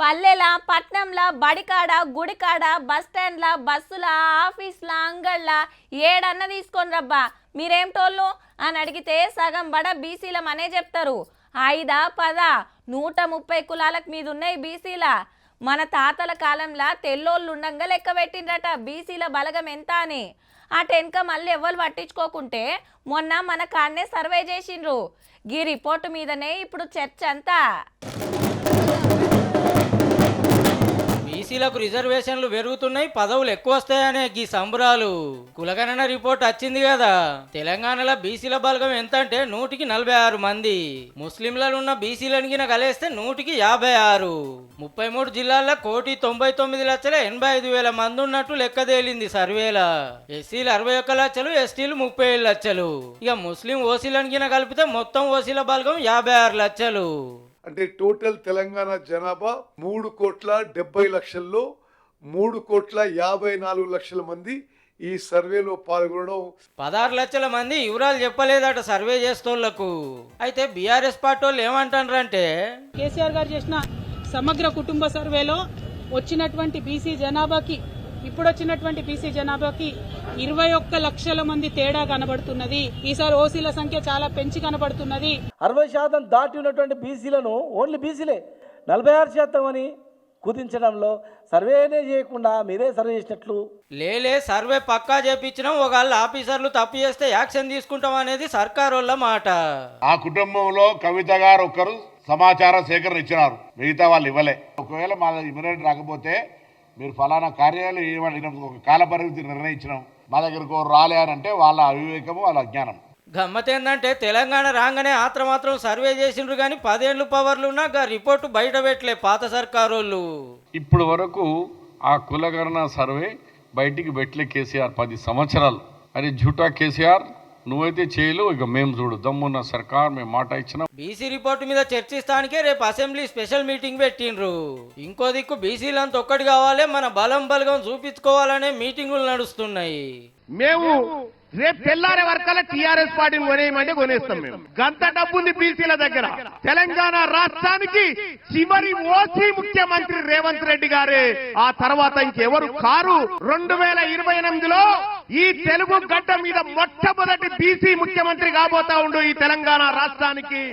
పల్లెల పట్నంల బడికాడ గుడికాడ బస్ స్టాండ్ల బస్సుల ఆఫీస్ల అంగళ్ళ ఏడన్న తీసుకొని రబ్బా మీరేంటోళ్ళు అని అడిగితే సగం బడ బీసీలం అనే చెప్తారు. 5 10 130 కులాలకు మీద ఉన్నాయి బీసీల. మన తాతల కాలంలో తెల్లోళ్ళు ఉండంగా లెక్క పెట్టిండ్రట బీసీల బలగం ఎంత అని. ఆ టెన్క మళ్ళీ ఎవ్వరు పట్టించుకోకుంటే మొన్న మన కాడనే సర్వే చేసిండ్రు. గీ రిపోర్టు మీదనే ఇప్పుడు చర్చ అంతా. బీసీలకు రిజర్వేషన్లు పెరుగుతున్నాయి, పదవులు ఎక్కువ వస్తాయనే గీ సంబరాలు. కులగణన రిపోర్ట్ వచ్చింది కదా. తెలంగాణలో బీసీల బలగం ఎంత అంటే 146 మంది. ముస్లింలలో ఉన్న బీసీలను కలిస్తే 156. 33 జిల్లాల్లో 1,99,85,000 మంది ఉన్నట్టు లెక్క తేలింది సర్వేలా. ఎస్సీలు 61 లక్షలు, ఎస్టీలు 37 లక్షలు. ఇక ముస్లిం ఓసీలను కలిపితే మొత్తం ఓసీల బలగం 56 లక్షలు. అంటే టోటల్ తెలంగాణ జనాభా 3,70,00,000లో 3,54,00,000 మంది ఈ సర్వేలో పాల్గొనడం. 16 లక్షల మంది వివరాలు చెప్పలేదట సర్వే చేస్తోళ్లకు. అయితే బీఆర్ఎస్ పార్టీ వాళ్ళు ఏమంటారంటే కేసీఆర్ గారు చేసిన సమగ్ర కుటుంబ సర్వేలో వచ్చినటువంటి బీసీ జనాభాకి ఇప్పుడు వచ్చినటువంటి బీసీ జనాభాకి 21 లక్షల మంది తేడా కనబడుతున్నది. ఈసారి ఓసీల సంఖ్య చాలా పెంచి కనబడుతున్నది. 60% దాటి ఉన్నటువంటి బీసీలను ఓన్లీ బీసీలే 46% అని కుదించడంలో సర్వేనే చేయకుండా మీరే సర్వే చేసినట్లు. లేలే సర్వే పక్కా చేపించడం, ఒకవేళ ఆఫీసర్లు తప్పు చేస్తే యాక్షన్ తీసుకుంటాం అనేది సర్కారు వాళ్ళ మాట. ఆ కుటుంబంలో కవిత గారు ఒక్కరు సమాచార సేకరణ ఇచ్చినారు, మిగతా వాళ్ళు ఇవ్వలే. ఒకవేళ మా ఇమ్మీడియట్ రాకపోతే మీరు ఫలానా కార్యాలయం ఒక కాల పరిమితి నిర్ణయించినాం, మా దగ్గరకు రాలే అని అంటే వాళ్ళ అవివేకము, వాళ్ళ అజ్ఞానం. గమ్మత్ ఏంటంటే తెలంగాణ రాగానే మాత్రం సర్వే చేసిండ్రు కానీ 10 ఏళ్ళు పవర్లు ఉన్నా రిపోర్టు బయట పెట్టలే పాత సర్కారోళ్ళు. ఇప్పుడు వరకు ఆ కులగణన సర్వే బయటికి పెట్టలే కేసీఆర్ 10 సంవత్సరాలు. అరే జూటా కేసీఆర్, నువ్వైతే చేయలేవు, ఇక మేము చూడు దమ్మున్న సర్కార్, మేము మాట ఇచ్చినాం. బీసీ రిపోర్టు మీద చర్చిస్తానికే రేపు అసెంబ్లీ స్పెషల్ మీటింగ్ పెట్టిండ్రు. ఇంకో దిక్కు బీసీలంతా ఒక్కటి కావాలి, మన బలగం చూపించుకోవాలనే మీటింగులు నడుస్తున్నాయి. మేము రేపు తెల్లారే వరకల్లా టీఆర్ఎస్ పార్టీని కొనేయమంటే కొనేస్తాం. మేము గంత డబ్బుంది బీసీల దగ్గర. తెలంగాణ రాష్ట్రానికి చివరి ఓసీ ముఖ్యమంత్రి రేవంత్ రెడ్డి గారే, ఆ తర్వాత ఇంకెవరు కారు. 2028లో ఈ తెలుగు గడ్డ మీద మొట్టమొదటి బీసీ ముఖ్యమంత్రి కాబోతా ఉండు ఈ తెలంగాణ రాష్ట్రానికి.